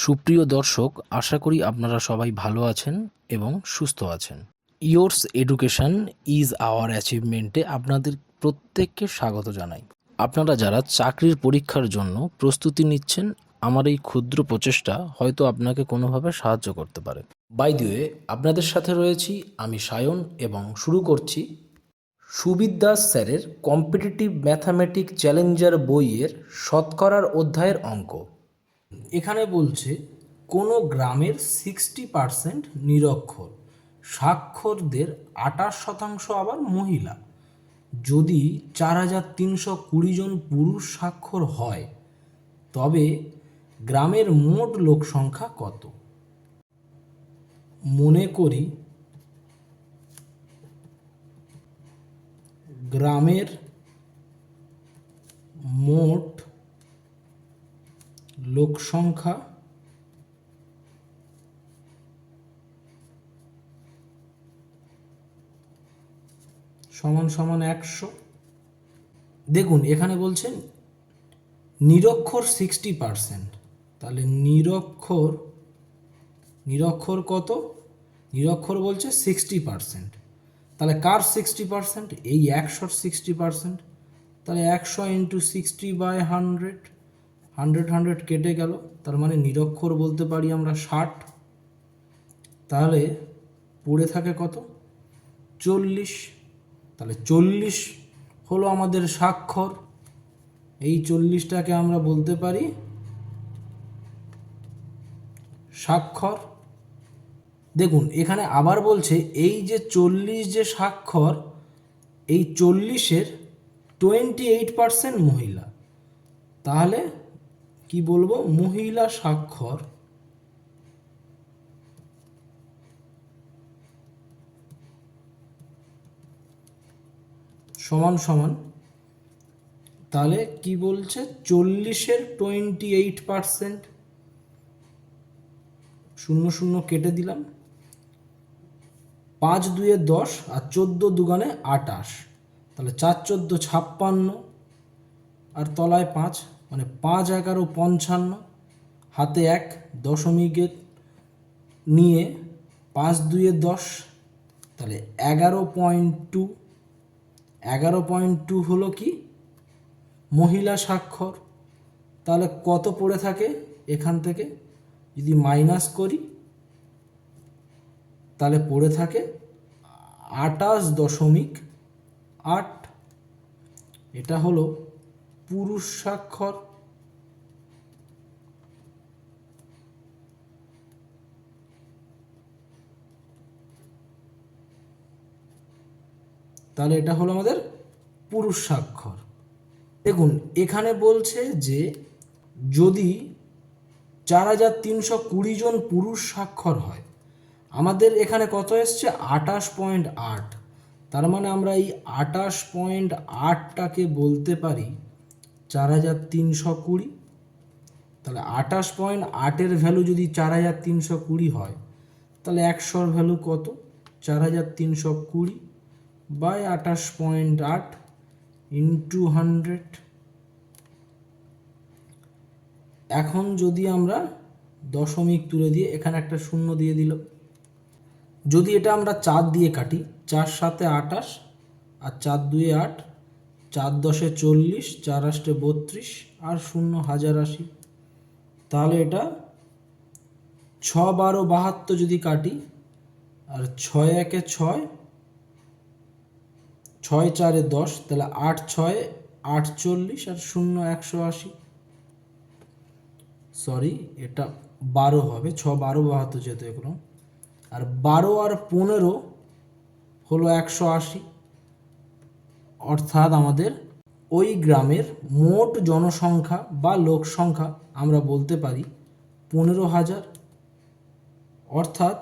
সুপ্রিয় দর্শক, আশা করি আপনারা সবাই ভালো আছেন এবং সুস্থ আছেন। ইয়োর্স এডুকেশন ইজ আওয়ার অ্যাচিভমেন্টে আপনাদের প্রত্যেককে স্বাগত জানাই। আপনারা যারা চাকরির পরীক্ষার জন্য প্রস্তুতি নিচ্ছেন, আমার এই ক্ষুদ্র প্রচেষ্টা হয়তো আপনাকে কোনোভাবে সাহায্য করতে পারে। বাই দ্য ওয়ে, আপনাদের সাথে রয়েছি আমি সায়ন এবং শুরু করছি সুবিদ দাস স্যারের কম্পিটিটিভ ম্যাথামেটিক চ্যালেঞ্জার বইয়ের শতকরার অধ্যায়ের অঙ্ক। এখানে বলছে কোনো গ্রামের 60% নিরক্ষর, সাক্ষরদের 28% আবার মহিলা। যদি 4320 জন পুরুষ সাক্ষর হয় তবে গ্রামের মোট লোক সংখ্যা কত? মনে করি গ্রামের মোট লোক সংখ্যা সমান সমান 100। দেখুন এখানে বলছেন নিরক্ষর 60%, তাহলে নিরক্ষর কত? নিরক্ষর বলছে 60%, তাহলে কার 60%? এই 100-র 60%। তাহলে 100 × 60/100, 100 কেটে গেল, তার মানে নিরক্ষর বলতে পারি আমরা 60। তাহলে পড়ে থাকে কত? 40। তাহলে 40 হলো আমাদের স্বাক্ষর। এই 40টাকে আমরা বলতে পারি স্বাক্ষর। দেখুন এখানে আবার বলছে এই যে 40 যে স্বাক্ষর, এই 40-এর 28% মহিলা। তাহলে কি বলবো? মহিলা স্বাক্ষর সমান সমান, তাহলে কি বলছে? 40-এর 28%, 0 কেটে দিলাম, 5 2 10 আর 14 2 28, তাহলে 4 14 56 আর তলায় 5, মানে 5 11 55, হাতে 1 দশমিকের নিয়ে 5 2 10, তাহলে 11.2। 11.2 হলো কি? মহিলা স্বাক্ষর। তাহলে কত পড়ে থাকে? এখান থেকে যদি মাইনাস করি তাহলে পড়ে থাকে 28.8। এটা হলো পুরুষ স্বাক্ষর। তাহলে এটা হলো আমাদের পুরুষ স্বাক্ষর। দেখুন এখানে বলছে যে যদি 4320 জন পুরুষ স্বাক্ষর হয়, আমাদের এখানে কত এসছে? 28.8। তার মানে আমরা এই 28.8টাকে বলতে পারি 4320। তাহলে 28.8-এর ভ্যালু যদি 4320 হয়, তাহলে 100-র ভ্যালু কত? 4320/28.8 × 100। এখন যদি আমরা দশমিক তুলে দিয়ে এখানে একটা শূন্য দিয়ে দিল, যদি এটা আমরা 4 দিয়ে কাটি, 4 7 28 আর 4 2 8, 4 10 40, 4 8 32 আর 0 1080, তাহলে এটা 6 12 72 যদি কাটি, আর 6 1 6, 6 4 10, তাহলে 8 6 48 আর 0 180। সরি, এটা 12 হবে, 6 12 72 যেহেতু এগুলো, আর 12 আর 15 হলো 180। অর্থাৎ আমাদের ওই গ্রামের মোট জনসংখ্যা বা লোক সংখ্যা আমরা বলতে পারি 15,000। অর্থাৎ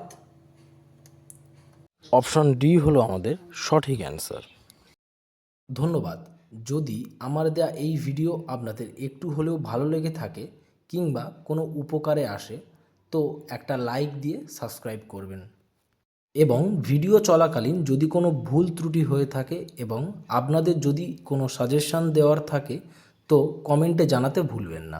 অপশন ডি হলো আমাদের সঠিক অ্যান্সার। ধন্যবাদ। যদি আমার দেয়া এই ভিডিও আপনাদের একটু হলেও ভালো লেগে থাকে কিংবা কোনো উপকারে আসে, তো একটা লাইক দিয়ে সাবস্ক্রাইব করবেন। এবং ভিডিও চলাকালীন যদি কোনো ভুল ত্রুটি হয়ে থাকে এবং আপনাদের যদি কোনো সাজেশান দেওয়ার থাকে, তো কমেন্টে জানাতে ভুলবেন না।